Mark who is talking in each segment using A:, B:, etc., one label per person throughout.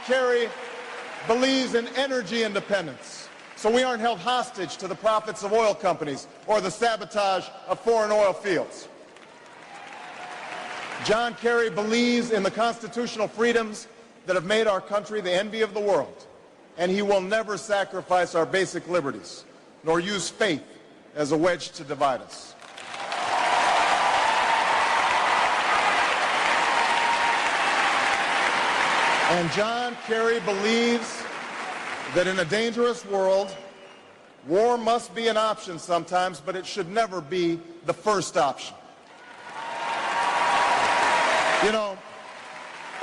A: Kerry believes in energy independence, so we aren't held hostage to the profits of oil companies or the sabotage of foreign oil fields. John Kerry believes in the constitutional freedoms that have made our country the envy of the world, and he will never sacrifice our basic liberties, nor use faith as a wedge to divide us. And John Kerry believes that in a dangerous world, war must be an option sometimes, but it should never be the first option. You know,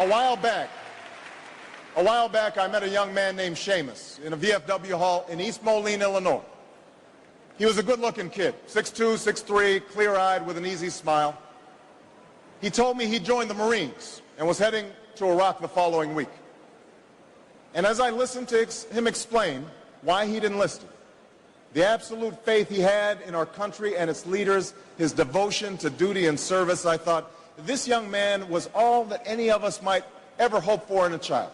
A: a while back, I met a young man named Seamus in a VFW hall in East Moline, Illinois. He was a good-looking kid, 6'2", 6'3", clear-eyed with an easy smile. He told me he joined the Marines and was heading to Iraq the following week. And as I listened to him explain why he'd enlisted, the absolute faith he had in our country and its leaders, his devotion to duty and service, I thought, this young man was all that any of us might ever hope for in a child.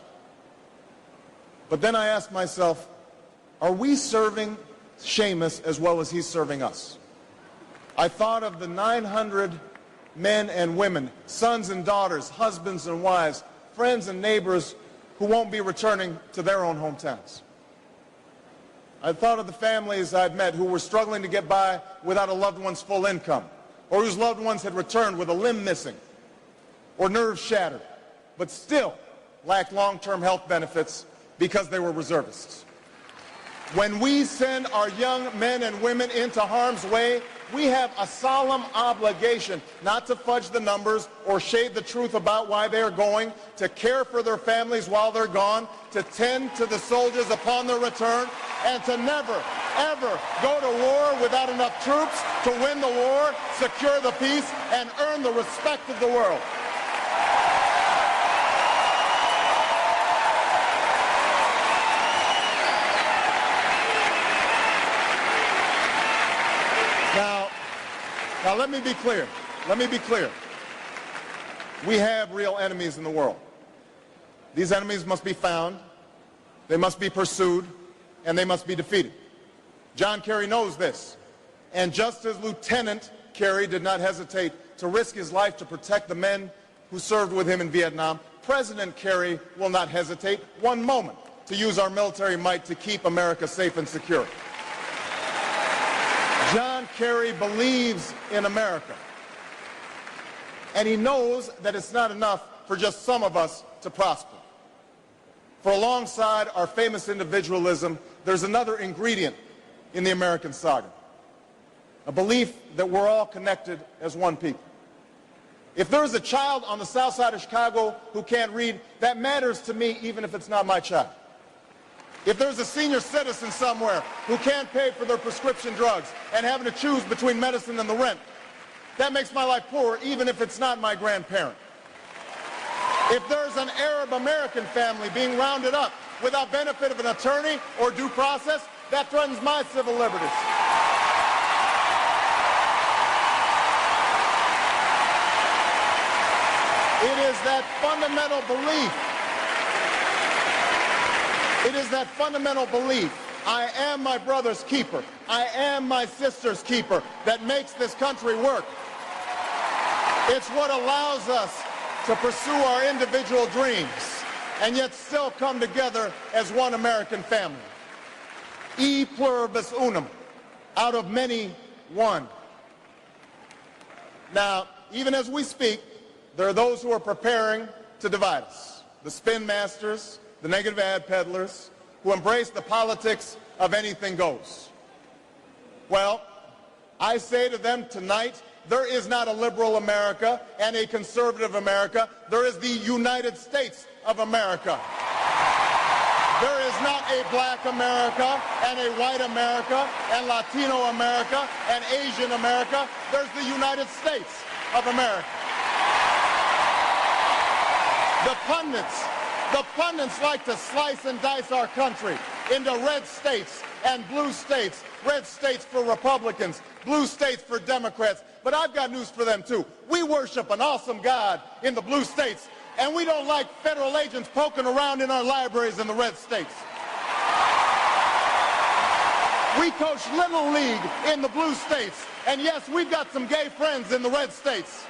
A: But then I asked myself, are we serving Seamus as well as he's serving us? I thought of the 900 men and women, sons and daughters, husbands and wives, friends and neighbors who won't be returning to their own hometowns. I thought of the families I'd met who were struggling to get by without a loved one's full income, or whose loved ones had returned with a limb missing or nerves shattered, but still lacked long-term health benefits because they were reservists. When we send our young men and women into harm's way, we have a solemn obligation not to fudge the numbers or shade the truth about why they're going, to care for their families while they're gone, to tend to the soldiers upon their return, and to never, ever go to war without enough troops to win the war, secure the peace, and earn the respect of the world. Now let me be clear. Let me be clear. We have real enemies in the world. These enemies must be found, they must be pursued, and they must be defeated. John Kerry knows this. And just as Lieutenant Kerry did not hesitate to risk his life to protect the men who served with him in Vietnam, President Kerry will not hesitate one moment to use our military might to keep America safe and secure. John Kerry believes in America, and he knows that it's not enough for just some of us to prosper. For alongside our famous individualism, there's another ingredient in the American saga, a belief that we're all connected as one people. If there's a child on the south side of Chicago who can't read, that matters to me even if it's not my child. If there's a senior citizen somewhere who can't pay for their prescription drugs and having to choose between medicine and the rent, that makes my life poorer even if it's not my grandparent. If there's an Arab American family being rounded up without benefit of an attorney or due process, that threatens my civil liberties. It is that fundamental belief. It is that fundamental belief, I am my brother's keeper, I am my sister's keeper, that makes this country work. It's what allows us to pursue our individual dreams and yet still come together as one American family. E pluribus unum, out of many, one. Now, even as we speak, there are those who are preparing to divide us. The spin masters, the negative ad peddlers, who embrace the politics of anything goes. Well, I say to them tonight, there is not a liberal America and a conservative America. There is the United States of America. There is not a black America and a white America and Latino America and Asian America. There's the United States of America. The pundits like to slice and dice our country into red states and blue states, red states for Republicans, blue states for Democrats. But I've got news for them too. We worship an awesome God in the blue states, And we don't like federal agents poking around in our libraries in the red states. We coach Little League in the blue states. And yes, we've got some gay friends in the red states.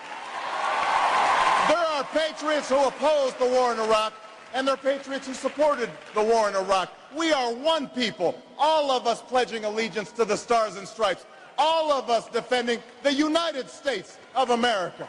A: There are patriots who opposed the war in Iraq, and there are patriots who supported the war in Iraq. We are one people, all of us pledging allegiance to the Stars and Stripes, all of us defending the United States of America.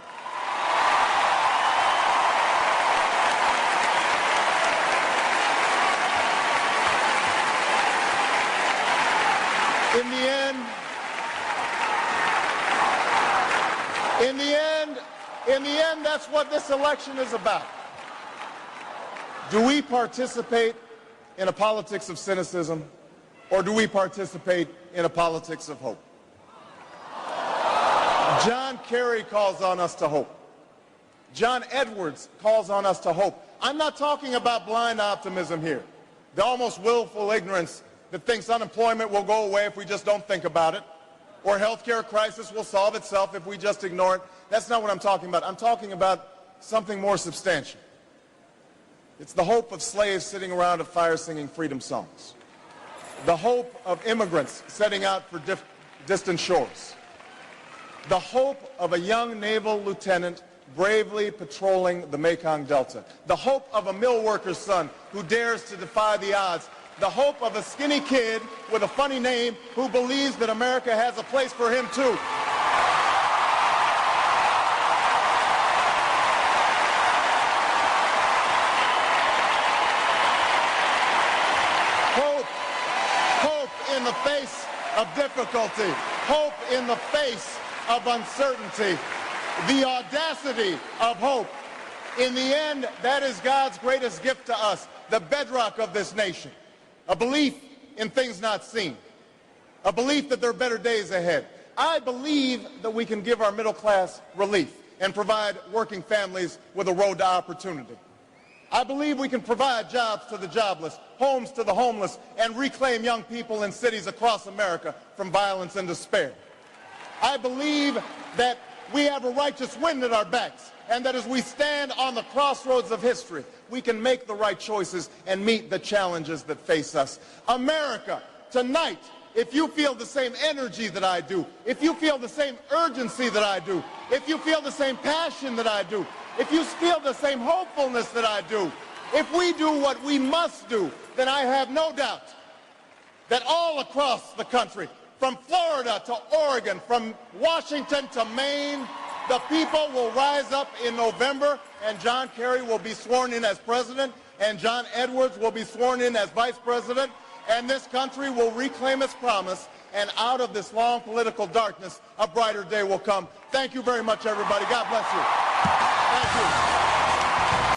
A: In the end, that's what this election is about. Do we participate in a politics of cynicism, or do we participate in a politics of hope? John Kerry calls on us to hope. John Edwards calls on us to hope. I'm not talking about blind optimism here, the almost willful ignorance that thinks unemployment will go away if we just don't think about it, or healthcare crisis will solve itself if we just ignore it. That's not what I'm talking about. I'm talking about something more substantial. It's the hope of slaves sitting around a fire singing freedom songs. The hope of immigrants setting out for distant shores. The hope of a young naval lieutenant bravely patrolling the Mekong Delta. The hope of a mill worker's son who dares to defy the odds. The hope of a skinny kid with a funny name who believes that America has a place for him too. Hope in the face of difficulty. Hope in the face of uncertainty. The audacity of hope. In the end, that is God's greatest gift to us, the bedrock of this nation. A belief in things not seen. A belief that there are better days ahead. I believe that we can give our middle class relief and provide working families with a road to opportunity. I believe we can provide jobs to the jobless, homes to the homeless, and reclaim young people in cities across America from violence and despair. I believe that we have a righteous wind at our backs, and that as we stand on the crossroads of history, we can make the right choices and meet the challenges that face us. America, tonight, if you feel the same energy that I do, if you feel the same urgency that I do, if you feel the same passion that I do, if you feel the same hopefulness that I do, if we do what we must do, then I have no doubt that all across the country, from Florida to Oregon, from Washington to Maine, the people will rise up in November, and John Kerry will be sworn in as president, and John Edwards will be sworn in as vice president, and this country will reclaim its promise, and out of this long political darkness, a brighter day will come. Thank you very much, everybody. God bless you. Thank you.